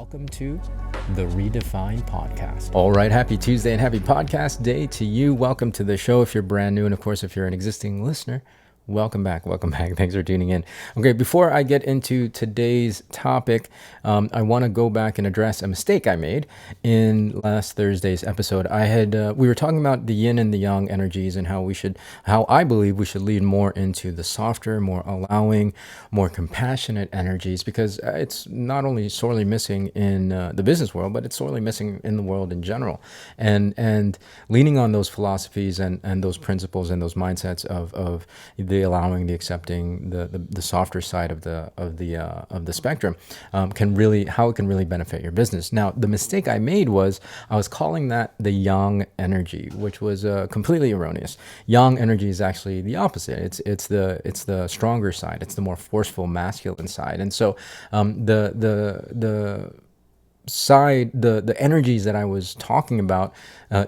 Welcome to the Redefine Podcast. All right, happy Tuesday and happy podcast day to you. Welcome to the show if you're brand new. And of course, if you're an existing listener, welcome back. Welcome back. Thanks for tuning in. Okay, before I get into today's topic, I want to go back and address a mistake I made in last Thursday's episode. We were talking about the yin and the yang energies and how I believe we should lead more into the softer, more allowing, more compassionate energies, because it's not only sorely missing in the business world, but it's sorely missing in the world in general. And leaning on those philosophies and those principles and those mindsets of the allowing, the accepting, the softer side of the spectrum can really benefit your business. Now, the mistake I made was I was calling that the yang energy, which was completely erroneous. Yang energy is actually the opposite. It's the stronger side. It's the more forceful masculine side. And so the energies that I was talking about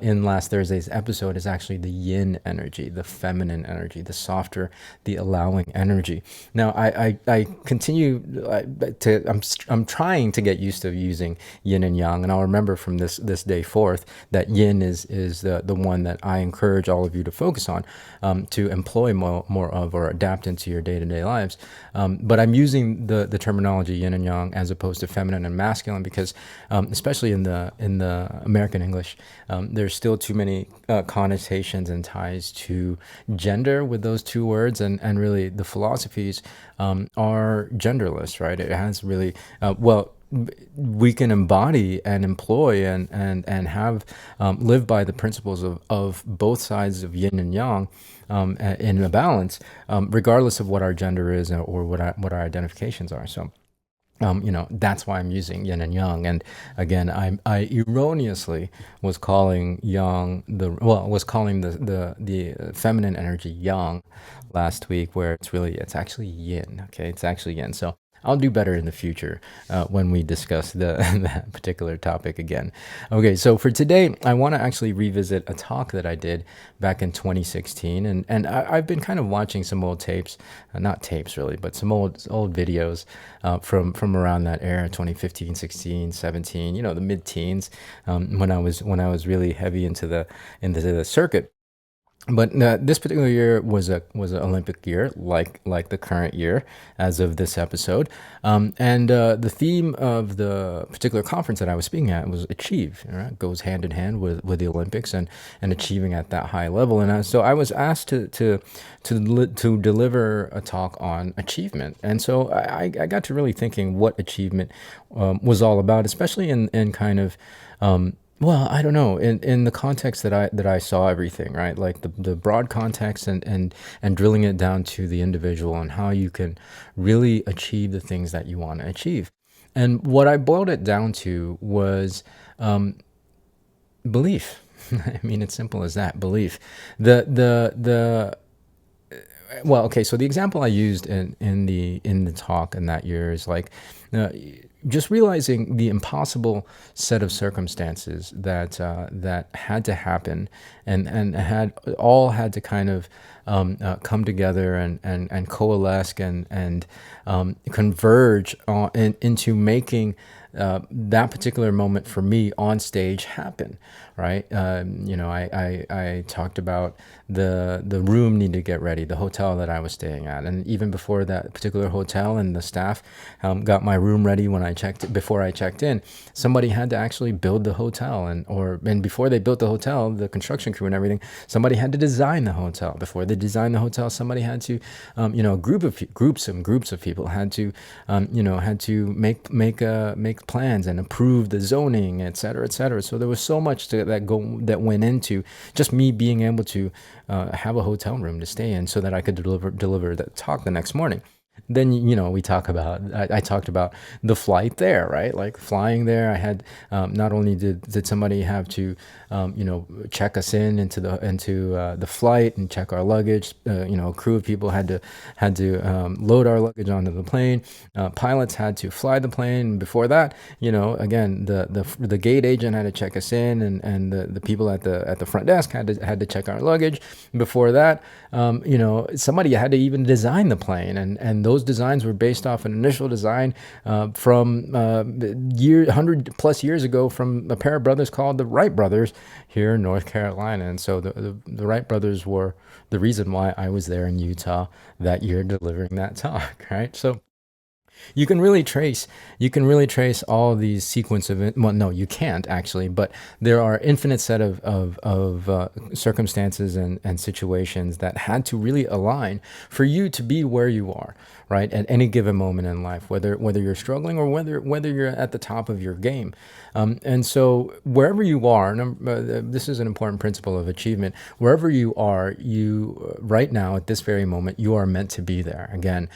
in last Thursday's episode is actually the yin energy, the feminine energy, the softer, the allowing energy. Now, I continue I'm trying to get used to using yin and yang, and I'll remember from this day forth that yin is the one that I encourage all of you to focus on, to employ more of or adapt into your day-to-day lives. But I'm using the terminology yin and yang as opposed to feminine and masculine because especially in the American English, there's still too many connotations and ties to gender with those two words, and really the philosophies are genderless, right? It has really we can embody and employ and have live by the principles of both sides of yin and yang in a balance, regardless of what our gender is or what our identifications are. So. That's why I'm using yin and yang. And again, I erroneously was calling the feminine energy yang last week, where it's actually yin. Okay, it's actually yin. So I'll do better in the future when we discuss that particular topic again. Okay, so for today, I want to actually revisit a talk that I did back in 2016, and I've been kind of watching some old tapes, not tapes really, but some old videos from around that era, 2015, 16, 17, the mid-teens, when I was really heavy into the circuit. But this particular year was an Olympic year, like the current year, as of this episode. And the theme of the particular conference that I was speaking at was achieve. Right? It goes hand in hand with the Olympics and achieving at that high level. And so I was asked to deliver a talk on achievement. And so I got to really thinking what achievement was all about, especially in kind of. Well, I don't know. In the context that I saw everything, right? Like the broad context and drilling it down to the individual and how you can really achieve the things that you want to achieve. And what I boiled it down to was belief. I mean, it's simple as that, belief. Well, okay, so the example I used in the talk in that year is like just realizing the impossible set of circumstances that had to happen and had to kind of come together and coalesce and converge into making that particular moment for me on stage happen, right? I talked about the room needed to get ready, the hotel that I was staying at, and even before that particular hotel and the staff got my room ready before I checked in, somebody had to actually build the hotel, and before they built the hotel, the construction crew and everything, somebody had to design the hotel. Before they designed the hotel, somebody had to, groups of people had to, make plans and approve the zoning, et cetera, et cetera. So there was so much that went into just me being able to have a hotel room to stay in so that I could deliver the talk the next morning. Then, I talked about the flight there, right? Like flying there, I had, not only did somebody have to, check us into the flight and check our luggage, a crew of people had to load our luggage onto the plane. Pilots had to fly the plane. And before that, again, the gate agent had to check us in, and the people at the front desk had to check our luggage. Before that, somebody had to even design the plane, and and those designs were based off an initial design from 100+ years ago from a pair of brothers called the Wright brothers here in North Carolina. And so the Wright brothers were the reason why I was there in Utah that year delivering that talk, right? So you can really trace all these sequence of well, no, you can't actually, but there are infinite set of circumstances and situations that had to really align for you to be where you are, right, at any given moment in life, whether you're struggling or whether you're at the top of your game. And so wherever you are, this is an important principle of achievement. Wherever you are, you right now at this very moment, you are meant to be there. Again,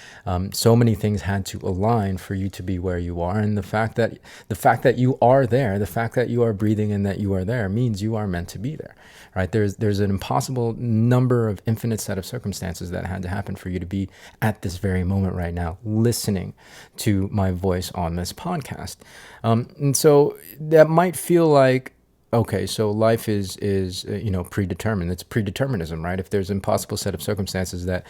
so many things had to align for you to be where you are, and the fact that you are there, the fact that you are breathing and that you are there means you are meant to be there, right? There's an impossible number of infinite set of circumstances that had to happen for you to be at this very moment right now, listening to my voice on this podcast. And so that might feel like, okay, so life is predetermined. It's predeterminism, right? If there's an impossible set of circumstances that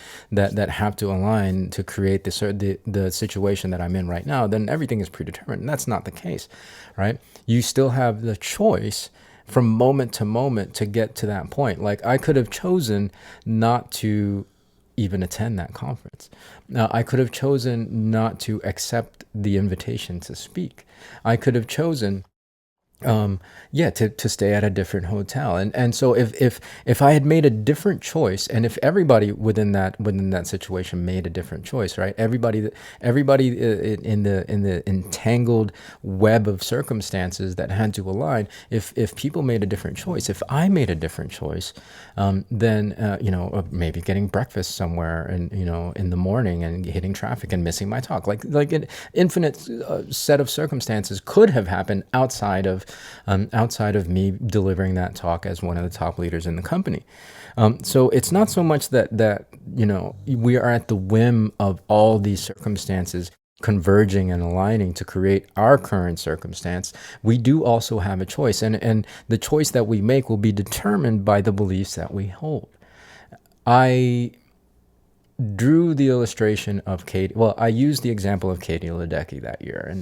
have to align to create the situation that I'm in right now, then everything is predetermined. And that's not the case, right? You still have the choice from moment to moment to get to that point. Like, I could have chosen not to even attend that conference. Now, I could have chosen not to accept the invitation to speak. I could have chosen to stay at a different hotel. And so if I had made a different choice, and if everybody within that situation made a different choice, right? Everybody in the entangled web of circumstances that had to align, if people made a different choice, if I made a different choice, then maybe getting breakfast somewhere and in the morning and hitting traffic and missing my talk, like an infinite set of circumstances could have happened outside of me delivering that talk as one of the top leaders in the company. So it's not so much that we are at the whim of all these circumstances converging and aligning to create our current circumstance. We do also have a choice, and the choice that we make will be determined by the beliefs that we hold. I drew the illustration of Katie. Well, I used the example of Katie Ledecky that year,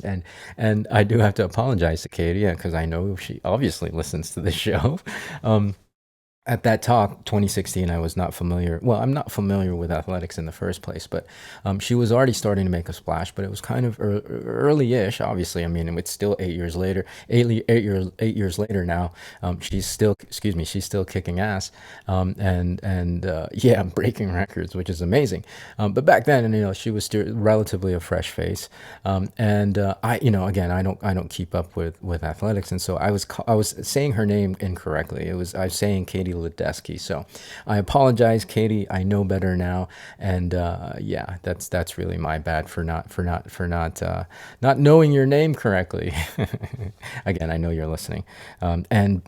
and I do have to apologize to Katie because I know she obviously listens to the show. At that talk, 2016, I was not familiar. Well, I'm not familiar with athletics in the first place, but she was already starting to make a splash. But it was kind of early-ish. Obviously, I mean, it's still 8 years later. 8 years later now. She's still kicking ass, breaking records, which is amazing. But back then, she was still relatively a fresh face, again, I don't keep up with athletics, and so I was saying her name incorrectly. I was saying Katie Ledecky. So I apologize, Katie. I know better now, and that's really my bad for not knowing your name correctly. Again, I know you're listening, and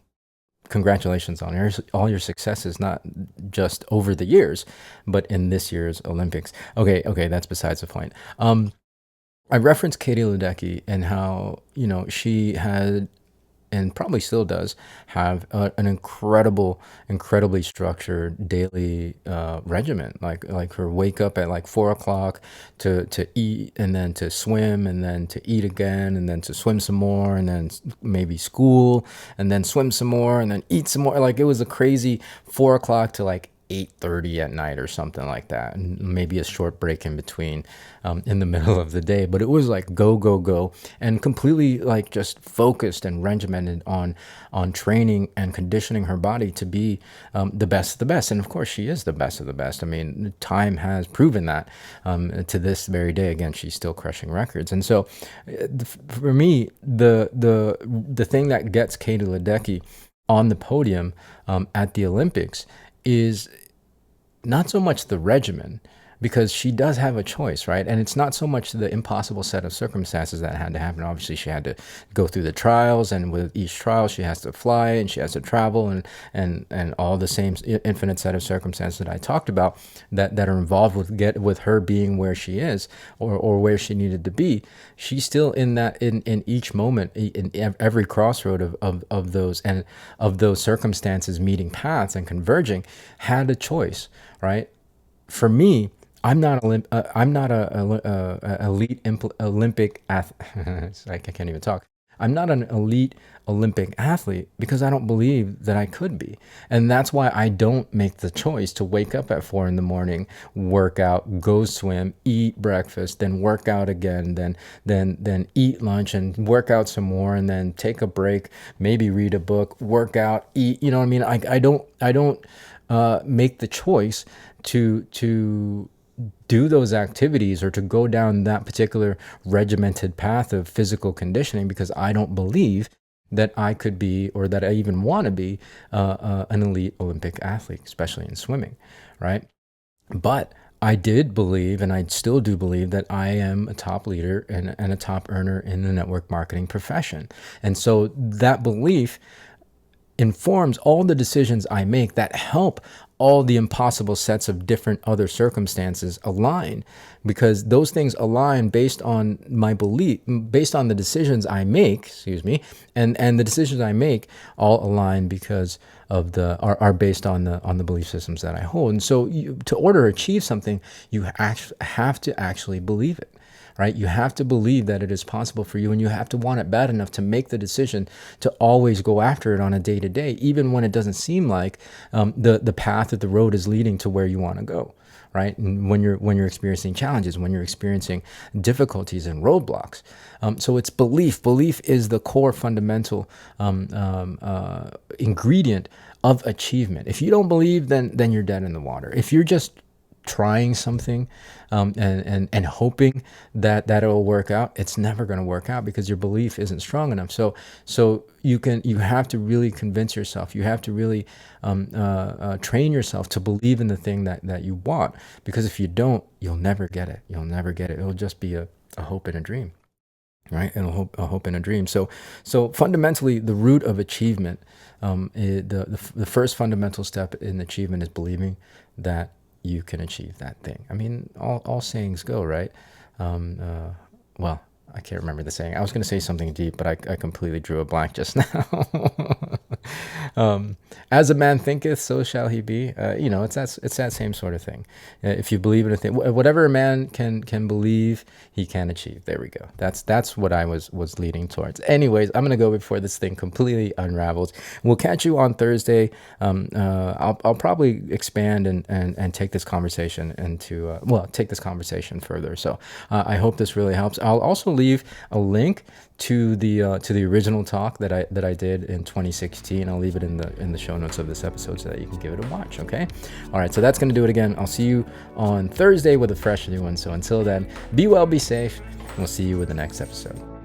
congratulations on all your successes, not just over the years, but in this year's Olympics. Okay, that's besides the point. I referenced Katie Ledecky and how she had, and probably still does have, an incredibly structured daily regimen. Like her wake up at like 4 o'clock to eat, and then to swim, and then to eat again, and then to swim some more, and then maybe school, and then swim some more, and then eat some more. Like, it was a crazy 4 o'clock to like 8:30 at night or something like that, and maybe a short break in between in the middle of the day. But it was like go, and completely like just focused and regimented on training and conditioning her body to be the best of the best. And of course, she is the best of the best. I mean, time has proven that to this very day. Again, she's still crushing records. And so for me, the thing that gets Katie Ledecky on the podium at the Olympics is not so much the regimen, because she does have a choice, right? And it's not so much the impossible set of circumstances that had to happen. Obviously, she had to go through the trials, and with each trial, she has to fly and she has to travel, and all the same infinite set of circumstances that I talked about that are involved with her being where she is, or where she needed to be. She's still in each moment, in every crossroad of those circumstances meeting paths and converging, had a choice, right? For me, I'm not a elite Olympic athlete. I can't even talk. I'm not an elite Olympic athlete because I don't believe that I could be. And that's why I don't make the choice to wake up at 4 in the morning, work out, go swim, eat breakfast, then work out again, then eat lunch and work out some more, and then take a break, maybe read a book, work out, eat. You know what I mean? I don't make the choice to do those activities or to go down that particular regimented path of physical conditioning because I don't believe that I could be, or that I even want to be, an elite Olympic athlete, especially in swimming, right? But I did believe, and I still do believe, that I am a top leader and a top earner in the network marketing profession. And so that belief informs all the decisions I make that help all the impossible sets of different other circumstances align, because those things align based on my belief, based on the decisions I make, and the decisions I make all align because of are based on the belief systems that I hold. And so to order or achieve something, you have to actually believe it. Right? You have to believe that it is possible for you, and you have to want it bad enough to make the decision to always go after it on a day to day, even when it doesn't seem like the path of the road is leading to where you want to go. Right? And when you're experiencing challenges, when you're experiencing difficulties and roadblocks. So it's belief. Belief is the core fundamental ingredient of achievement. If you don't believe, then you're dead in the water. If you're just trying something and hoping that it'll work out, it's never going to work out because your belief isn't strong enough. So you have to really convince yourself. You have to really train yourself to believe in the thing that you want, because if you don't, you'll never get it. You'll never get it. It'll just be a hope and a dream. Right? And a hope and a dream. So fundamentally, the root of achievement, the first fundamental step in achievement is believing that you can achieve that thing. I mean, all sayings go, right? Well, I can't remember the saying. I was going to say something deep, but I completely drew a blank just now. As a man thinketh, so shall he be. It's that same sort of thing. If you believe in a thing, whatever a man can believe, he can achieve. There we go. That's what I was leading towards. Anyways, I'm gonna go before this thing completely unravels. We'll catch you on Thursday. I'll probably expand and take this conversation take this conversation further. So I hope this really helps. I'll also leave a link to the original talk that I did in 2016. I'll leave it in the show notes of this episode so that you can give it a watch. Okay. All right. So that's going to do it again. I'll see you on Thursday with a fresh new one. So until then, be well, be safe. We'll see you with the next episode.